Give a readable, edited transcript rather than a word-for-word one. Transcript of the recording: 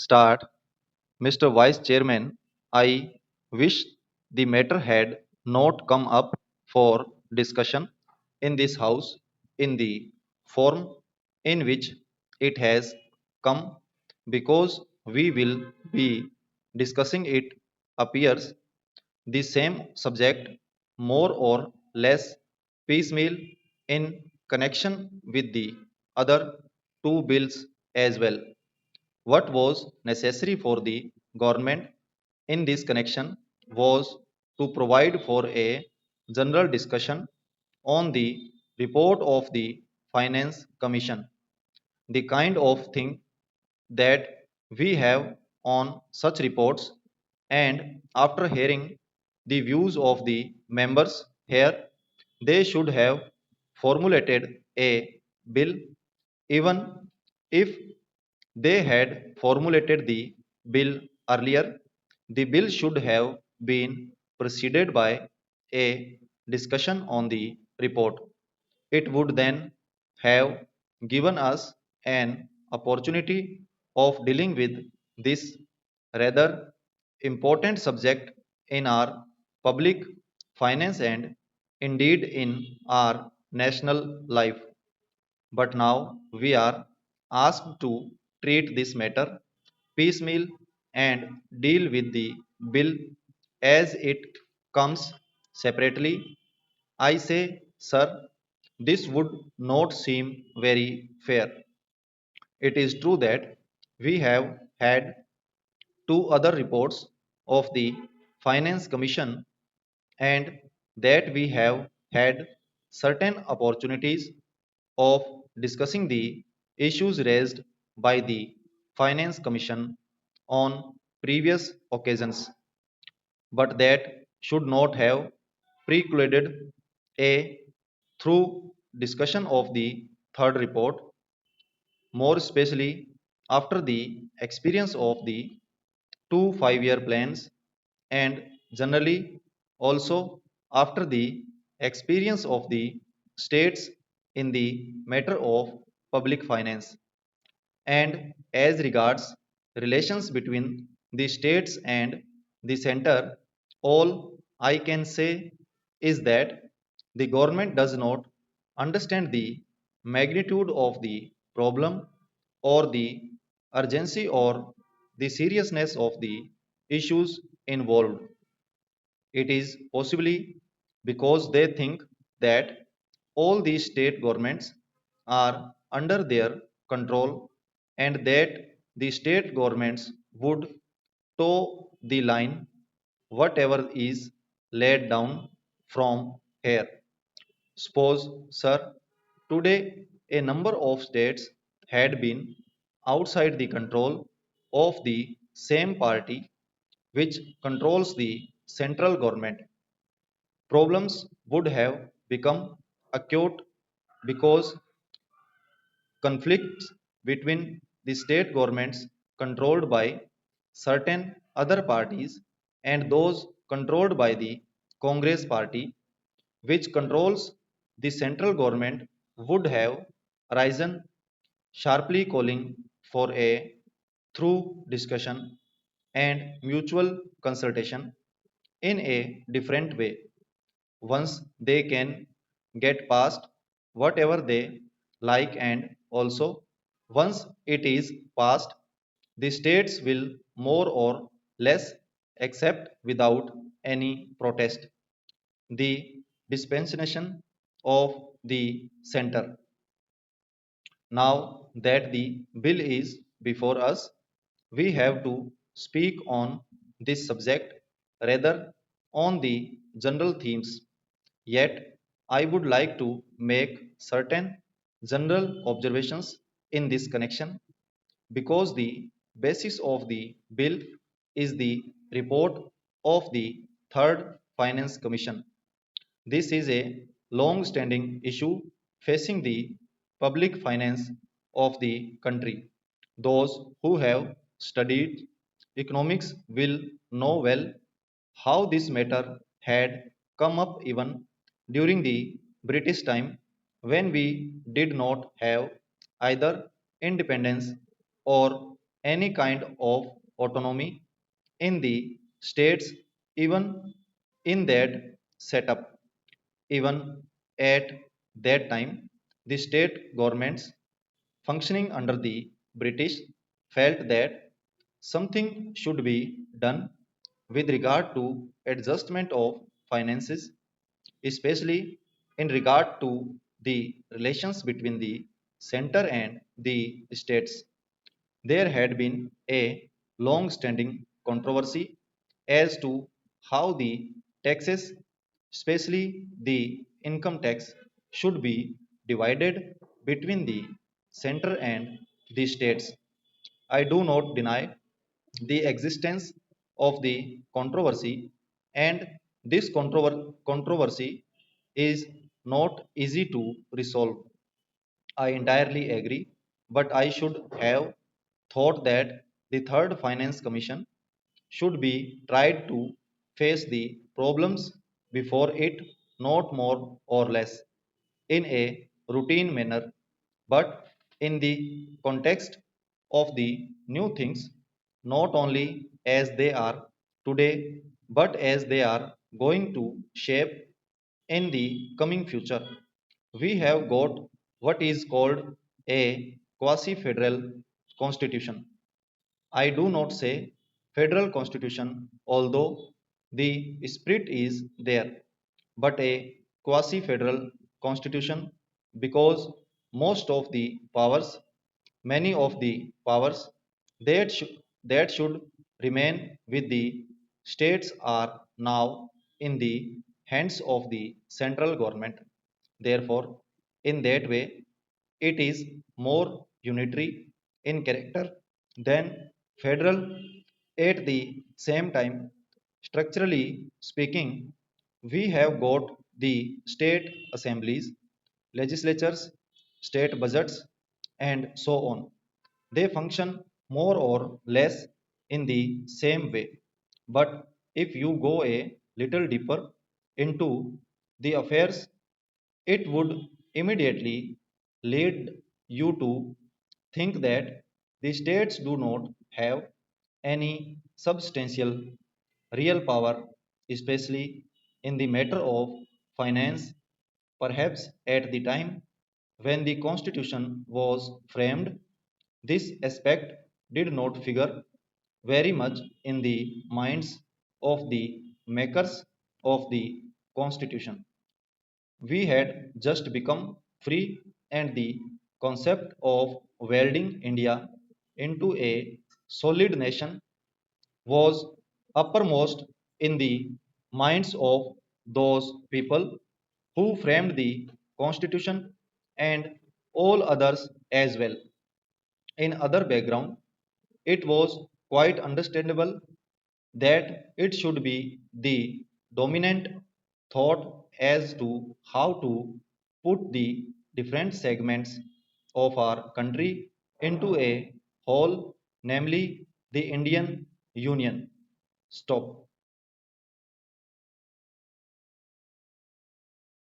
start, Mr. Vice Chairman, I wish the matter had not come up for discussion in this House in the form in which it has come because we will be discussing it appears the same subject more or less piecemeal in connection with the other two bills as well. What was necessary for the government in this connection was to provide for a general discussion on the report of the Finance Commission, the kind of thing that we have on such reports, and after hearing the views of the members here, they should have formulated a bill. Even if they had formulated the bill earlier, the bill should have been preceded by a discussion on the report. It would then have given us an opportunity of dealing with this rather important subject in our public finance and indeed in our national life. But now we are asked to treat this matter piecemeal and deal with the bill as it comes separately. I say, sir, this would not seem very fair. It is true that we have had two other reports of the Finance Commission and that we have had certain opportunities of discussing the issues raised by the Finance Commission on previous occasions, but that should not have precluded a through discussion of the third report, more especially after the experience of the two 5-year plans and generally also after the experience of the states in the matter of public finance. And as regards relations between the states and the center, all I can say is that the government does not understand the magnitude of the problem or the urgency or the seriousness of the issues involved. It is possibly because they think that all these state governments are under their control and that the state governments would toe the line whatever is laid down from here. Suppose, sir, today a number of states had been outside the control of the same party which controls the central government. Problems would have become acute because conflicts between the state governments controlled by certain other parties and those controlled by the Congress party, which controls the central government, would have risen sharply, calling for a through discussion and mutual consultation in a different way. Once they can get past whatever they like, and also once it is passed, the states will more or less accept without any protest the dispensation of the center. Now that the bill is before us, we have to speak on this subject rather on the general themes. Yet, I would like to make certain general observations in this connection because the basis of the bill is the report of the Third Finance Commission. This is a long standing issue facing the public finance of the country. Those who have studied economics will know well how this matter had come up even during the British time when we did not have either independence or any kind of autonomy in the states, even in that setup. Even at that time, the state governments functioning under the British felt that something should be done with regard to adjustment of finances, especially in regard to the relations between the center and the states. There had been a long standing controversy as to how the taxes, especially the income tax, should be divided between the center and the states. I do not deny the existence of the controversy, and this controversy is not easy to resolve. I entirely agree, but I should have thought that the Third Finance Commission should be tried to face the problems before it, not more or less, in a routine manner, but in the context of the new things, not only as they are today, but as they are going to shape in the coming future. We have got what is called a quasi federal constitution. I do not say federal constitution, although the spirit is there, but a quasi federal constitution because most of the powers, many of the powers that should remain with the states are now in the hands of the central government. Therefore, in that way, it is more unitary in character than federal. At the same time, structurally speaking, we have got the state assemblies, legislatures, state budgets, and so on. They function more or less in the same way. But if you go a little deeper into the affairs, it would immediately lead you to think that the states do not have any substantial real power, especially in the matter of finance. Perhaps at the time when the Constitution was framed, this aspect did not figure very much in the minds of the makers of the Constitution. We had just become free, and the concept of welding India into a solid nation was uppermost in the minds of those people who framed the Constitution and all others as well. In other background, it was quite understandable that it should be the dominant thought as to how to put the different segments of our country into a whole, namely the Indian Union. Stop.